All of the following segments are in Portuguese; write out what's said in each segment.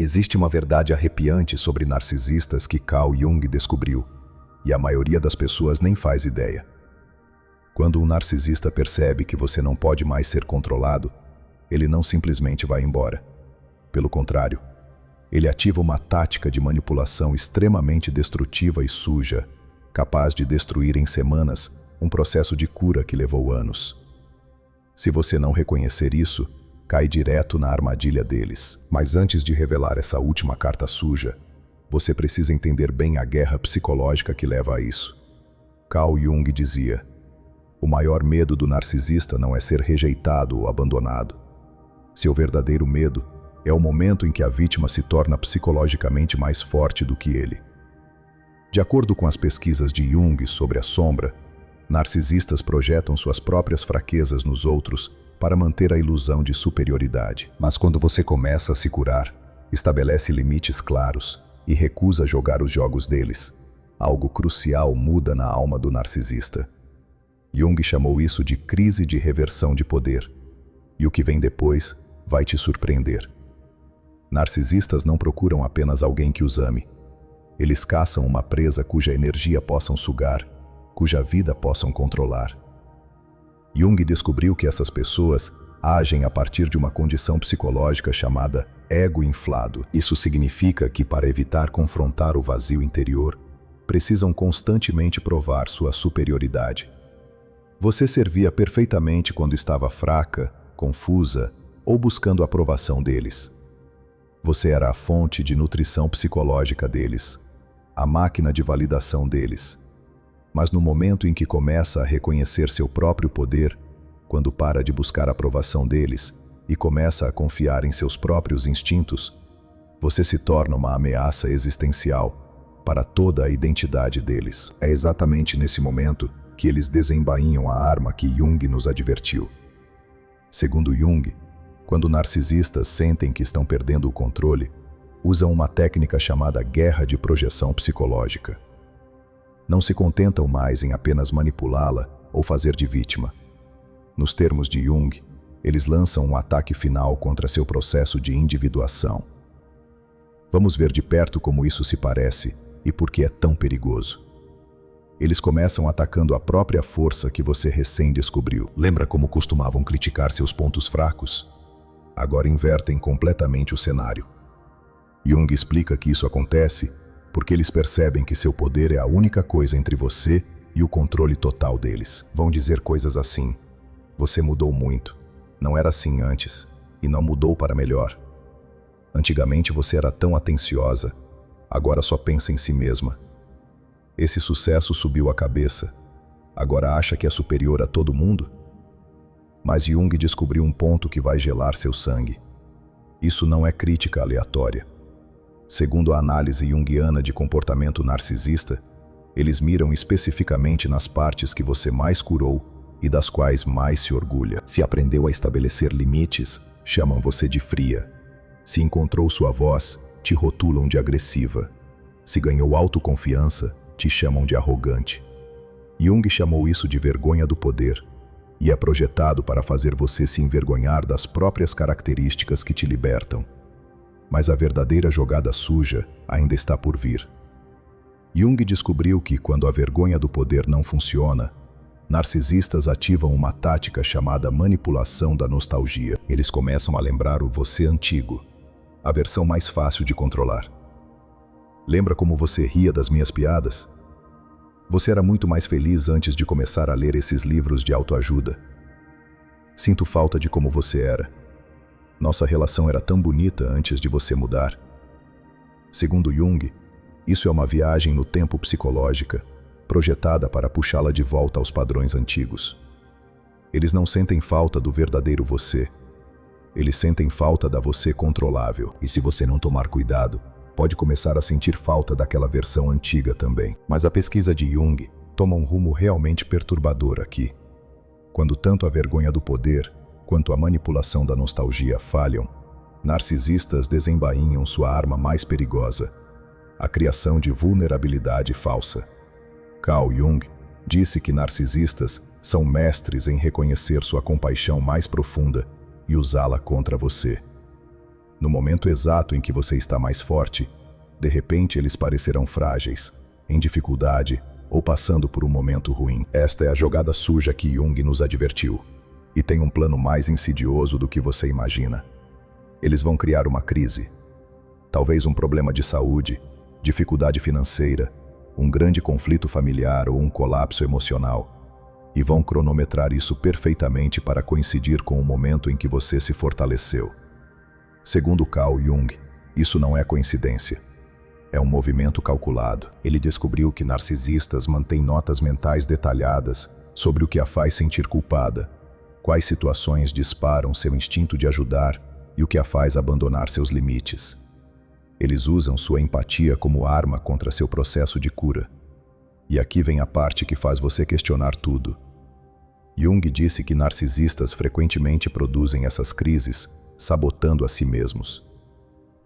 Existe uma verdade arrepiante sobre narcisistas que Carl Jung descobriu, e a maioria das pessoas nem faz ideia. Quando um narcisista percebe que você não pode mais ser controlado, ele não simplesmente vai embora. Pelo contrário, ele ativa uma tática de manipulação extremamente destrutiva e suja, capaz de destruir em semanas um processo de cura que levou anos. Se você não reconhecer isso, cai direto na armadilha deles. Mas antes de revelar essa última carta suja, você precisa entender bem a guerra psicológica que leva a isso. Carl Jung dizia: o maior medo do narcisista não é ser rejeitado ou abandonado. Seu verdadeiro medo é o momento em que a vítima se torna psicologicamente mais forte do que ele. De acordo com as pesquisas de Jung sobre a sombra, narcisistas projetam suas próprias fraquezas nos outros para manter a ilusão de superioridade. Mas quando você começa a se curar, estabelece limites claros e recusa jogar os jogos deles, algo crucial muda na alma do narcisista. Jung chamou isso de crise de reversão de poder, e o que vem depois vai te surpreender. Narcisistas não procuram apenas alguém que os ame. Eles caçam uma presa cuja energia possam sugar, cuja vida possam controlar. Jung descobriu que essas pessoas agem a partir de uma condição psicológica chamada ego inflado. Isso significa que, para evitar confrontar o vazio interior, precisam constantemente provar sua superioridade. Você servia perfeitamente quando estava fraca, confusa ou buscando a aprovação deles. Você era a fonte de nutrição psicológica deles, a máquina de validação deles. Mas no momento em que começa a reconhecer seu próprio poder, quando para de buscar a aprovação deles e começa a confiar em seus próprios instintos, você se torna uma ameaça existencial para toda a identidade deles. É exatamente nesse momento que eles desembainham a arma que Jung nos advertiu. Segundo Jung, quando narcisistas sentem que estão perdendo o controle, usam uma técnica chamada guerra de projeção psicológica. Não se contentam mais em apenas manipulá-la ou fazer de vítima. Nos termos de Jung, eles lançam um ataque final contra seu processo de individuação. Vamos ver de perto como isso se parece e por que é tão perigoso. Eles começam atacando a própria força que você recém descobriu. Lembra como costumavam criticar seus pontos fracos? Agora invertem completamente o cenário. Jung explica que isso acontece porque eles percebem que seu poder é a única coisa entre você e o controle total deles. Vão dizer coisas assim: você mudou muito, não era assim antes, e não mudou para melhor. Antigamente você era tão atenciosa, agora só pensa em si mesma. Esse sucesso subiu a cabeça, agora acha que é superior a todo mundo? Mas Jung descobriu um ponto que vai gelar seu sangue. Isso não é crítica aleatória. Segundo a análise junguiana de comportamento narcisista, eles miram especificamente nas partes que você mais curou e das quais mais se orgulha. Se aprendeu a estabelecer limites, chamam você de fria. Se encontrou sua voz, te rotulam de agressiva. Se ganhou autoconfiança, te chamam de arrogante. Jung chamou isso de vergonha do poder, e é projetado para fazer você se envergonhar das próprias características que te libertam. Mas a verdadeira jogada suja ainda está por vir. Jung descobriu que, quando a vergonha do poder não funciona, narcisistas ativam uma tática chamada manipulação da nostalgia. Eles começam a lembrar o você antigo, a versão mais fácil de controlar. Lembra como você ria das minhas piadas? Você era muito mais feliz antes de começar a ler esses livros de autoajuda. Sinto falta de como você era. Nossa relação era tão bonita antes de você mudar. Segundo Jung, isso é uma viagem no tempo psicológica, projetada para puxá-la de volta aos padrões antigos. Eles não sentem falta do verdadeiro você. Eles sentem falta da você controlável. E se você não tomar cuidado, pode começar a sentir falta daquela versão antiga também. Mas a pesquisa de Jung toma um rumo realmente perturbador aqui. Quando tanto a vergonha do poder quanto a manipulação da nostalgia falham, narcisistas desembainham sua arma mais perigosa, a criação de vulnerabilidade falsa. Carl Jung disse que narcisistas são mestres em reconhecer sua compaixão mais profunda e usá-la contra você. No momento exato em que você está mais forte, de repente eles parecerão frágeis, em dificuldade ou passando por um momento ruim. Esta é a jogada suja que Jung nos advertiu. E tem um plano mais insidioso do que você imagina. Eles vão criar uma crise. Talvez um problema de saúde, dificuldade financeira, um grande conflito familiar ou um colapso emocional. E vão cronometrar isso perfeitamente para coincidir com o momento em que você se fortaleceu. Segundo Carl Jung, isso não é coincidência. É um movimento calculado. Ele descobriu que narcisistas mantêm notas mentais detalhadas sobre o que a faz sentir culpada, quais situações disparam seu instinto de ajudar e o que a faz abandonar seus limites. Eles usam sua empatia como arma contra seu processo de cura. E aqui vem a parte que faz você questionar tudo. Jung disse que narcisistas frequentemente produzem essas crises sabotando a si mesmos.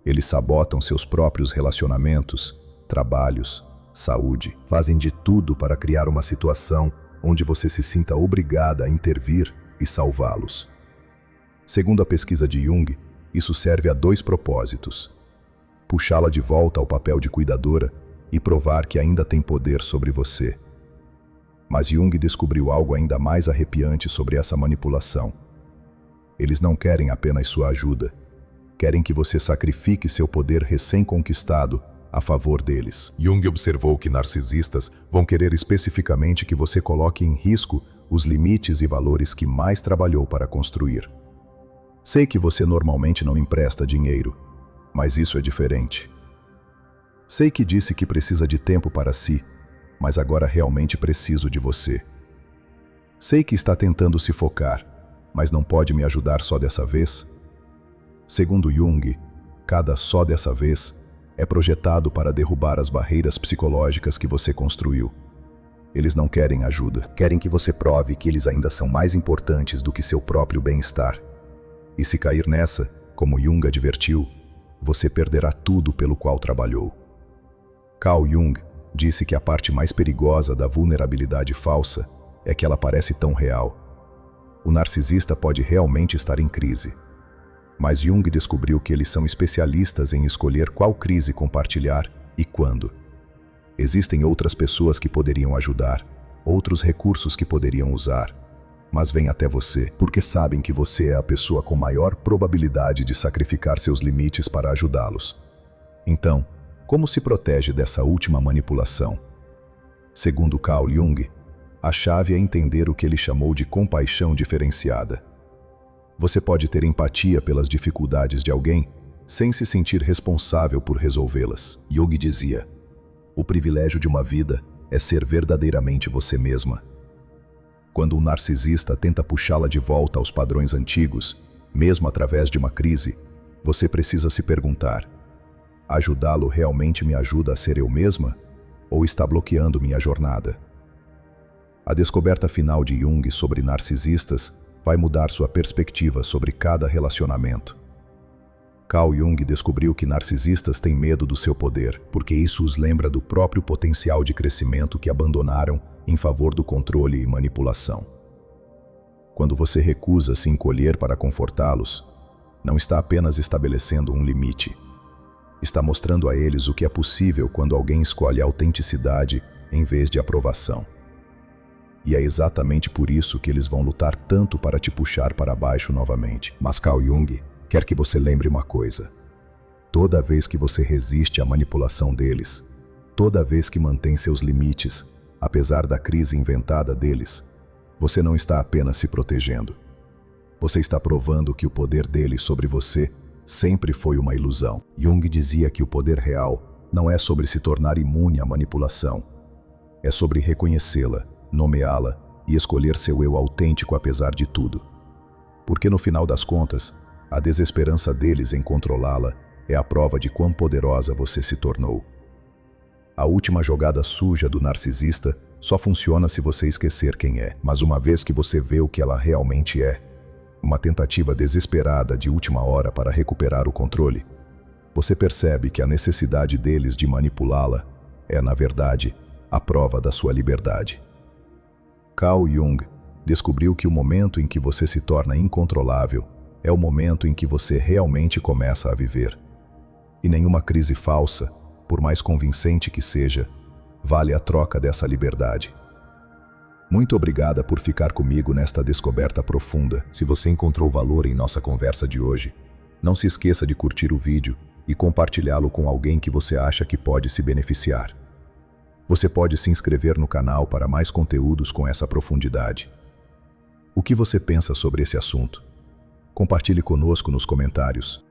Eles sabotam seus próprios relacionamentos, trabalhos, saúde. Fazem de tudo para criar uma situação onde você se sinta obrigada a intervir e salvá-los. Segundo a pesquisa de Jung, isso serve a 2 propósitos: puxá-la de volta ao papel de cuidadora e provar que ainda tem poder sobre você. Mas Jung descobriu algo ainda mais arrepiante sobre essa manipulação. Eles não querem apenas sua ajuda, querem que você sacrifique seu poder recém-conquistado a favor deles. Jung observou que narcisistas vão querer especificamente que você coloque em risco os limites e valores que mais trabalhou para construir. Sei que você normalmente não empresta dinheiro, mas isso é diferente. Sei que disse que precisa de tempo para si, mas agora realmente preciso de você. Sei que está tentando se focar, mas não pode me ajudar só dessa vez? Segundo Jung, cada só dessa vez é projetado para derrubar as barreiras psicológicas que você construiu. Eles não querem ajuda, querem que você prove que eles ainda são mais importantes do que seu próprio bem-estar. E se cair nessa, como Jung advertiu, você perderá tudo pelo qual trabalhou. Carl Jung disse que a parte mais perigosa da vulnerabilidade falsa é que ela parece tão real. O narcisista pode realmente estar em crise. Mas Jung descobriu que eles são especialistas em escolher qual crise compartilhar e quando. Existem outras pessoas que poderiam ajudar, outros recursos que poderiam usar, mas vêm até você porque sabem que você é a pessoa com maior probabilidade de sacrificar seus limites para ajudá-los. Então, como se protege dessa última manipulação? Segundo Carl Jung, a chave é entender o que ele chamou de compaixão diferenciada. Você pode ter empatia pelas dificuldades de alguém sem se sentir responsável por resolvê-las. Jung dizia: o privilégio de uma vida é ser verdadeiramente você mesma. Quando um narcisista tenta puxá-la de volta aos padrões antigos, mesmo através de uma crise, você precisa se perguntar: ajudá-lo realmente me ajuda a ser eu mesma? Ou está bloqueando minha jornada? A descoberta final de Jung sobre narcisistas vai mudar sua perspectiva sobre cada relacionamento. Carl Jung descobriu que narcisistas têm medo do seu poder, porque isso os lembra do próprio potencial de crescimento que abandonaram em favor do controle e manipulação. Quando você recusa se encolher para confortá-los, não está apenas estabelecendo um limite. Está mostrando a eles o que é possível quando alguém escolhe a autenticidade em vez de aprovação. E é exatamente por isso que eles vão lutar tanto para te puxar para baixo novamente. Mas Carl Jung quer que você lembre uma coisa: toda vez que você resiste à manipulação deles, toda vez que mantém seus limites, apesar da crise inventada deles, você não está apenas se protegendo. Você está provando que o poder deles sobre você sempre foi uma ilusão. Jung dizia que o poder real não é sobre se tornar imune à manipulação. É sobre reconhecê-la, nomeá-la e escolher seu eu autêntico apesar de tudo. Porque no final das contas, a desesperança deles em controlá-la é a prova de quão poderosa você se tornou. A última jogada suja do narcisista só funciona se você esquecer quem é. Mas uma vez que você vê o que ela realmente é, uma tentativa desesperada de última hora para recuperar o controle, você percebe que a necessidade deles de manipulá-la é, na verdade, a prova da sua liberdade. Carl Jung descobriu que o momento em que você se torna incontrolável é o momento em que você realmente começa a viver. E nenhuma crise falsa, por mais convincente que seja, vale a troca dessa liberdade. Muito obrigada por ficar comigo nesta descoberta profunda. Se você encontrou valor em nossa conversa de hoje, não se esqueça de curtir o vídeo e compartilhá-lo com alguém que você acha que pode se beneficiar. Você pode se inscrever no canal para mais conteúdos com essa profundidade. O que você pensa sobre esse assunto? Compartilhe conosco nos comentários.